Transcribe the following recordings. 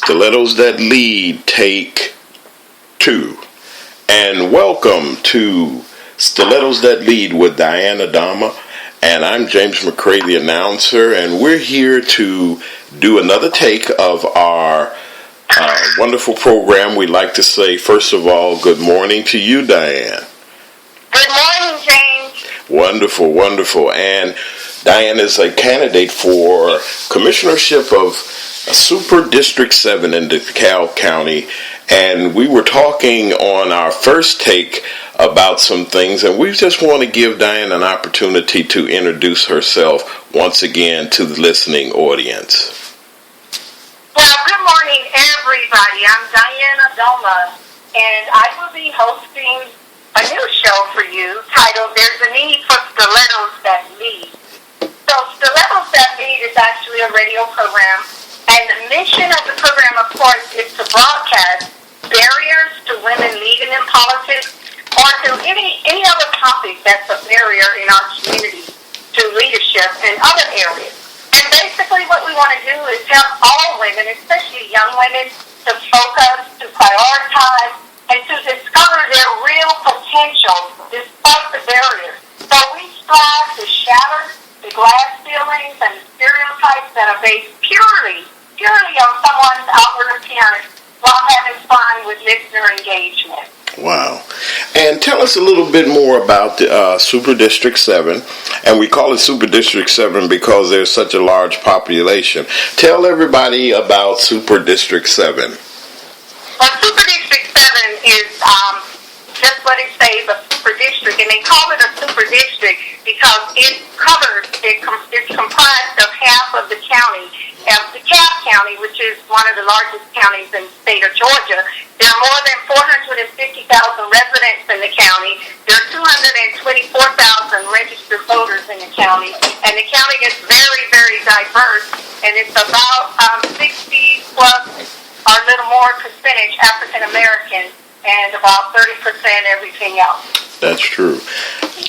Stilettos That Lead, Take 2. And welcome to Stilettos That Lead with Diane Adama. And I'm James McCray, the announcer, and we're here to do another take of our wonderful program. We'd like to say, first of all, good morning to you, Diane. Good morning, James. Wonderful, wonderful. And Diane is a candidate for commissionership of Super District 7 in DeKalb County. And we were talking on our first take about some things, and we just want to give Diane an opportunity to introduce herself once again to the listening audience. Well, good morning, everybody. I'm Diane Adama, and I will be hosting a new show for you titled There's a Need for Stilettos That Lead. So Stilettos That Lead is actually a radio program, and the mission of the program, of course, is to broadcast barriers to women leading in politics or to any other topic that's a barrier in our community to leadership and other areas. And basically what we want to do is help all women, especially young women, to focus, to prioritize, and to discover their real potential despite the barriers. So we strive to shatter the glass ceilings and stereotypes that are based purely on someone's outward appearance while having fun with listener engagement. Wow. And tell us a little bit more about Super District 7. And we call it Super District 7 because there's such a large population. Tell everybody about Super District 7. Well, Super District 7 is just what it says, a super district. And they call it a super district because it's comprised of half of the county. DeKalb County, which is one of the largest counties in the state of Georgia, there are more than 450,000 residents in the county. There are 224,000 registered voters in the county. And the county is very, very diverse. And it's about 60 plus or a little more percentage African American and about 30% everything else. That's true.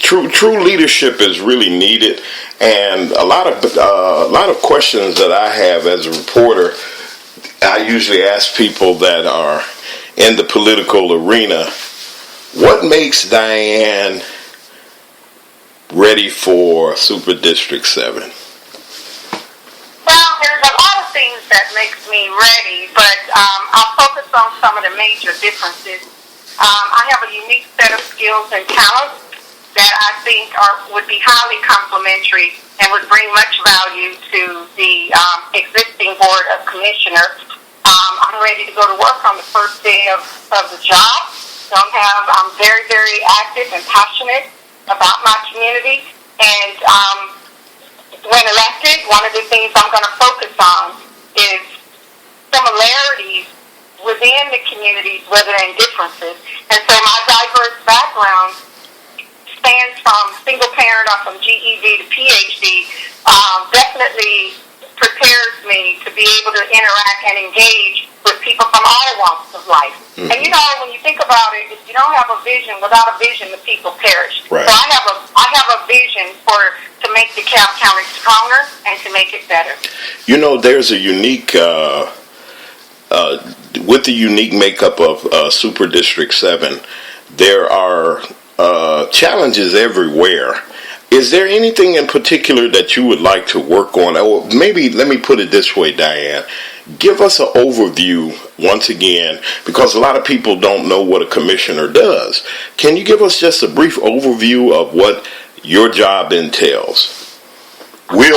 True leadership is really needed, and a lot of questions that I have as a reporter, I usually ask people that are in the political arena, what makes Diane ready for Super District 7? Well, there's a lot of things that makes me ready, but I'll focus on some of the major differences. I have a unique set of skills and talents that I think would be highly complementary and would bring much value to the existing Board of Commissioners. I'm ready to go to work on the first day of the job. So I'm very, very active and passionate about my community. And when elected, one of the things I'm going to focus on is similarities within the communities rather than differences. And so my diverse background spans from single parent or from GED to PhD, definitely prepares me to be able to interact and engage with people from all walks of life. Mm-hmm. And you know, when you think about it, if you don't have a vision, without a vision, the people perish. Right. So I have a vision to make DeKalb County stronger and to make it better. You know, there's a unique with the unique makeup of Super District 7, there are challenges everywhere. Is there anything in particular that you would like to work on? Or maybe, let me put it this way, Diane. Give us an overview, once again, because a lot of people don't know what a commissioner does. Can you give us just a brief overview of what your job entails? Yes,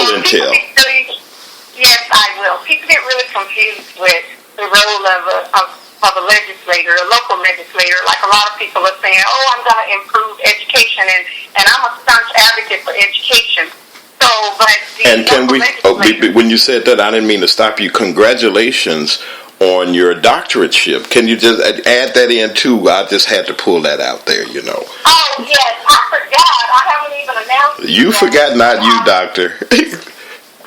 I will. People get really confused with the role of a legislator, a local legislator. Like a lot of people are saying, I'm going to improve education, and I'm a staunch advocate for education. So, but when you said that, I didn't mean to stop you. Congratulations on your doctorateship. Can you just add that in too? I just had to pull that out there, you know. Oh, yes, I forgot. I haven't even announced it. You forgot, not you, doctor.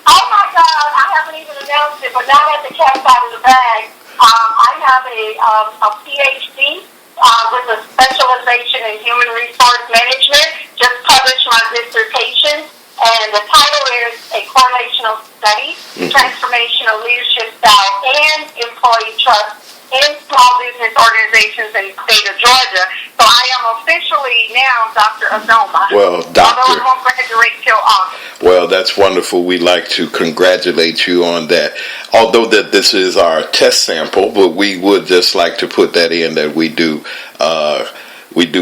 Oh my God, I haven't even announced it, but now at the cat side of the bag, I have a PhD with a specialization in human resource management. Just published my dissertation, and the title is A Correlational Study, Transformational Leadership Style and employee trust in small business organizations in the state of Georgia. So I am officially now Dr. Azoma. Well, Doctor. Although I won't graduate till August. Well, that's wonderful. We'd like to congratulate you on that. Although that this is our test sample, but we would just like to put that in that we do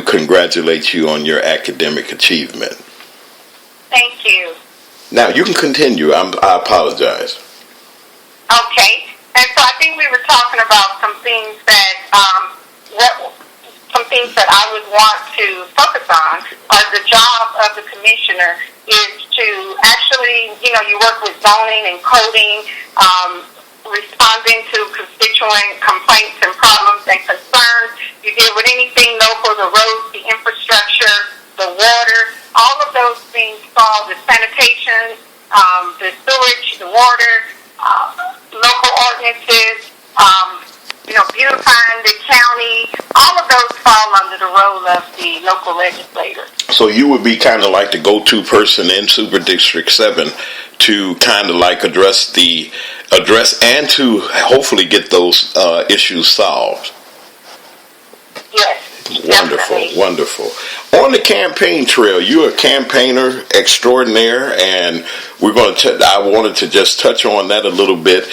congratulate you on your academic achievement. Thank you. Now, you can continue. I apologize. Okay. And so I think we were talking about some things that I would want to focus on. The job of the commissioner is to actually, you work with zoning and coding, responding to constituent complaints and problems and concerns. You deal with anything local, the roads, the infrastructure, the water, all of those things fall, the sanitation, the sewage, the water, local ordinances, beautifying the county, all of those fall under the role of the local legislator. So you would be kind of like the go-to person in Super District 7 to kind of like address and to hopefully get those issues solved. Yes. Wonderful, definitely. wonderful. On the campaign trail, you're a campaigner extraordinaire, and I wanted to just touch on that a little bit.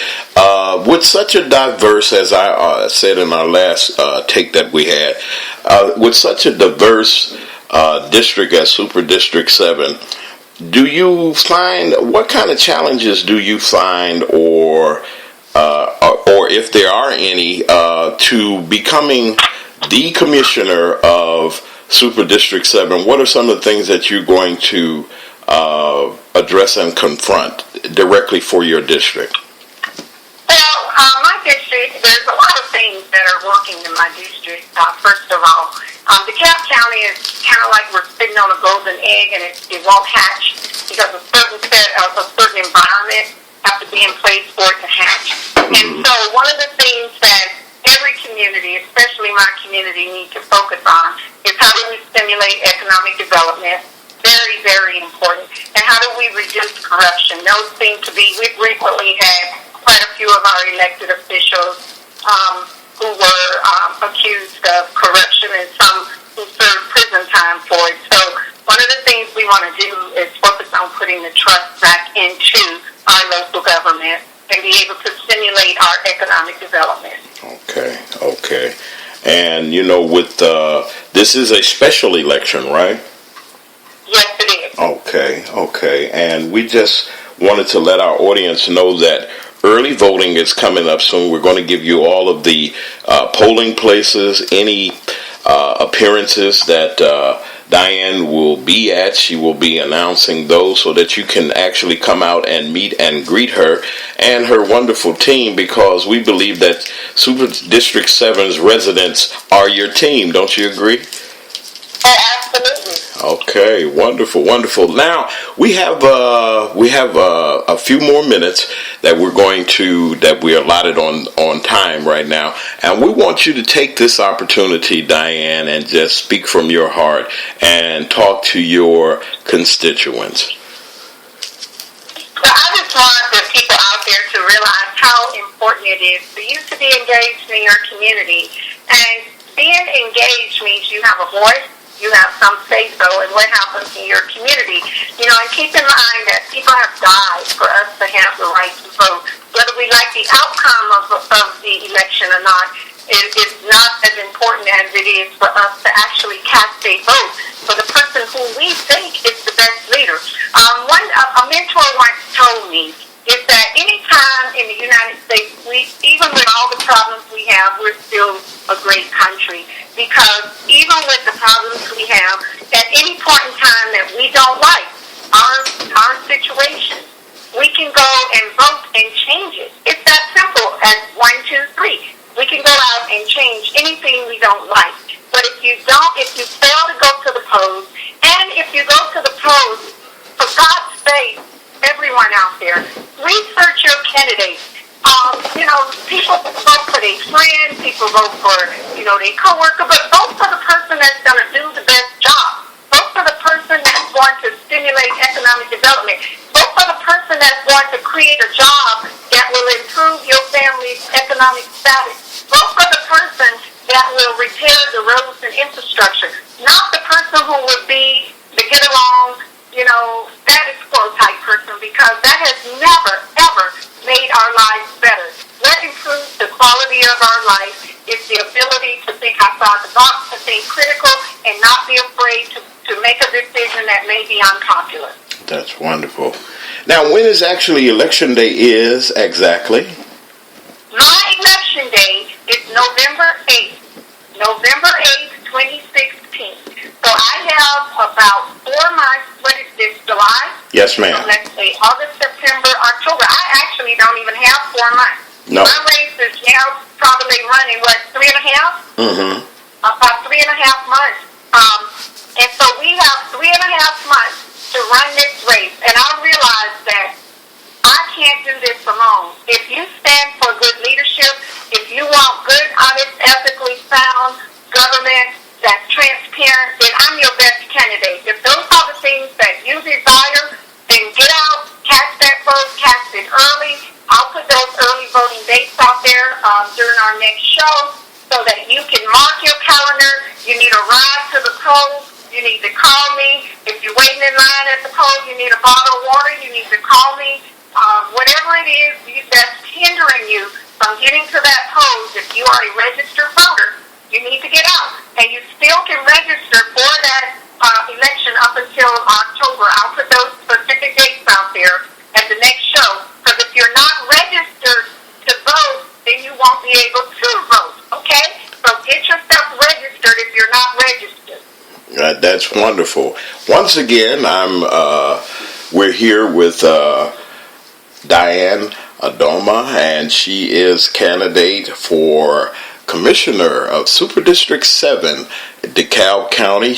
With such a diverse, as I said in our last take that we had, with such a diverse district as Super District 7, do you find, what kind of challenges do you find, or if there are any, to becoming the commissioner of Super District 7? What are some of the things that you're going to address and confront directly for your district? Well, my district, there's a lot of things that are working in my district. First of all, DeKalb County is kind of like we're sitting on a golden egg, and it won't hatch because a certain environment has to be in place for it to hatch. And so one of the things that every community, especially my community, need to focus on is how do we stimulate economic development. Very, very important. And how do we reduce corruption? Those seem to be, we've recently had quite a few of our elected officials who were accused of corruption, and some who served prison time for it. So one of the things we want to do is focus on putting the trust back into our local government and be able to stimulate our economic development. Okay. And, with this is a special election, right? Yes, it is. Okay. And we just wanted to let our audience know that early voting is coming up soon. We're going to give you all of the polling places, any appearances that Diane will be at. She will be announcing those so that you can actually come out and meet and greet her and her wonderful team, because we believe that Super District 7's residents are your team. Don't you agree? Absolutely. Okay, wonderful. Now we have a few more minutes that we're allotted on time right now, and we want you to take this opportunity, Diane, and just speak from your heart and talk to your constituents. So I just want the people out there to realize how important it is for you to be engaged in your community, and being engaged means you have a voice. You have some say-so in what happens in your community. And keep in mind that people have died for us to have the right to vote. Whether we like the outcome of the election or not, it is not as important as it is for us to actually cast a vote for the person who we think is the best leader. A mentor once told me is that any time in the United States, even with all the problems we have, we're still a great country. Because even with the problems we have, at any point in time that we don't like our situation, we can go and vote and change it. It's that simple as 1, 2, 3. We can go out and change anything we don't like. But if you fail to go to the polls, and if you go to the polls, for God's sake, everyone out there, research your candidates. People vote for their friends, people vote for, their coworker, but vote for the person that's going to do the best job. Vote for the person that's going to stimulate economic development. Vote for the person that's going to create a job that will improve your family's economic status. Vote for the person that will repair the roads and infrastructure, not the person who would be the get along, status quo type person, because that has never, ever made our lives better. What improves the quality of our life is the ability to think outside the box, to think critical, and not be afraid to make a decision that may be unpopular. That's wonderful. Now, when is actually election day is exactly? My election day is November 8th. November 8th, 2016. So I have about 4 months. What is this, July? Yes, ma'am. So let's say August, September, October. I actually don't even have 4 months. No. My race is now probably running, 3.5? Mm-hmm. About 3.5 months. And so we have 3.5 months to run this race. And I realize that I can't do this alone. If you stand for good leadership, if you want good, honest, ethically sound government that's transparent, then I'm your best candidate. If those are the things that you desire, then get out, cast that vote, cast it early. I'll put those early voting dates out there during our next show so that you can mark your calendar. You need a ride to the polls. You need to call me. If you're waiting in line at the poll, you need a bottle of water. You need to call me. Whatever it is that's hindering you from getting to that poll, if you are a registered voter, you need to get out. And you still can register for that election up until October. I'll put those specific dates out there at the next show. Because if you're not registered to vote, then you won't be able to vote. Okay? So get yourself registered if you're not registered. That's wonderful. Once again, we're here with Diane Adoma, and she is candidate for Commissioner of Super District 7, DeKalb County.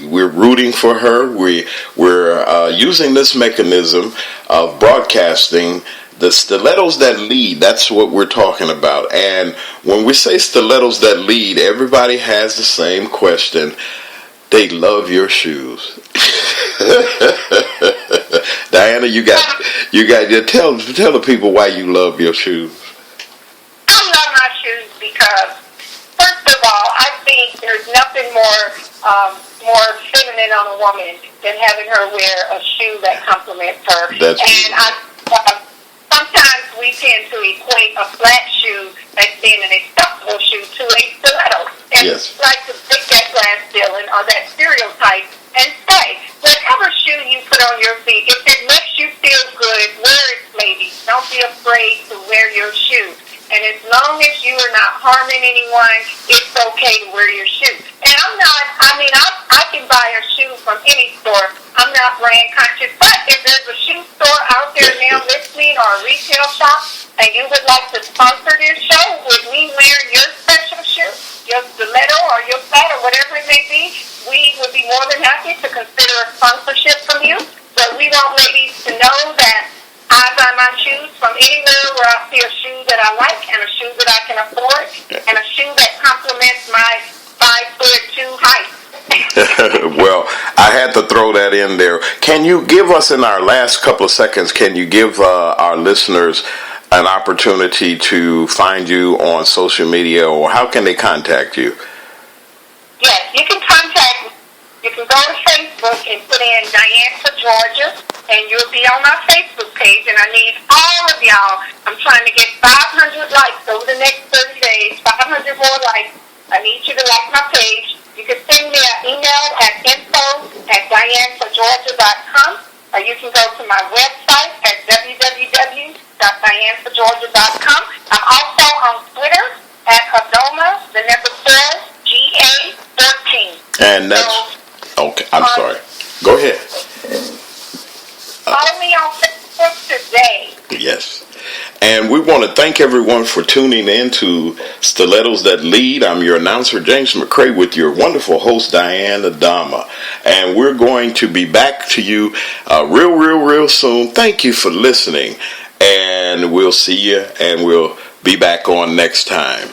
We're rooting for her. We're using this mechanism of broadcasting the stilettos that lead. That's what we're talking about. And when we say stilettos that lead, everybody has the same question. They love your shoes. Diana, you got tell the people why you love your shoes. I love my shoes because, first of all, I think there's nothing more feminine on a woman than having her wear a shoe that complements her. Sometimes we tend to equate a flat shoe as being an acceptable shoe to a stiletto. And yes. We like to take that glass ceiling or that stereotype and say, whatever shoe you put on your feet, if it makes you feel good, wear it, ladies. Don't be afraid to wear your shoe. And as long as you are not harming anyone, it's okay to wear your shoe. And I can buy a shoe from any store. I'm not brand conscious. But if there's a shoe store out there now listening or a retail shop, and you would like to sponsor this show with me wearing your special shoe, your stiletto or your flat or whatever it may be, we would be more than happy to consider a sponsorship from you. But we want ladies to know that I buy my shoes from anywhere where I see a shoe that I like and a shoe that I can afford and a shoe that complements my 5'2" height. Well, I had to throw that in there. Can you give us, in our last couple of seconds, can you give our listeners an opportunity to find you on social media, or how can they contact you? Yes, you can contact me. You can go to Facebook and put in Diane for Georgia, and you'll be on my Facebook page, and I need all of y'all. I'm trying to get 500 likes over the next 30 days, 500 more likes. I need you to like my page. You can send me an email at info@dianeforgeorgia.com, or you can go to my website at www.dianeforgeorgia.com. I'm also on Twitter at Adoma, the number 4, GA13. And that's... Okay, I'm sorry. Go ahead. Follow me on Facebook today. Yes. And we want to thank everyone for tuning in to Stilettos That Lead. I'm your announcer, James McCrae, with your wonderful host, Diane Adama. And we're going to be back to you real soon. Thank you for listening. And we'll see you, and we'll be back on next time.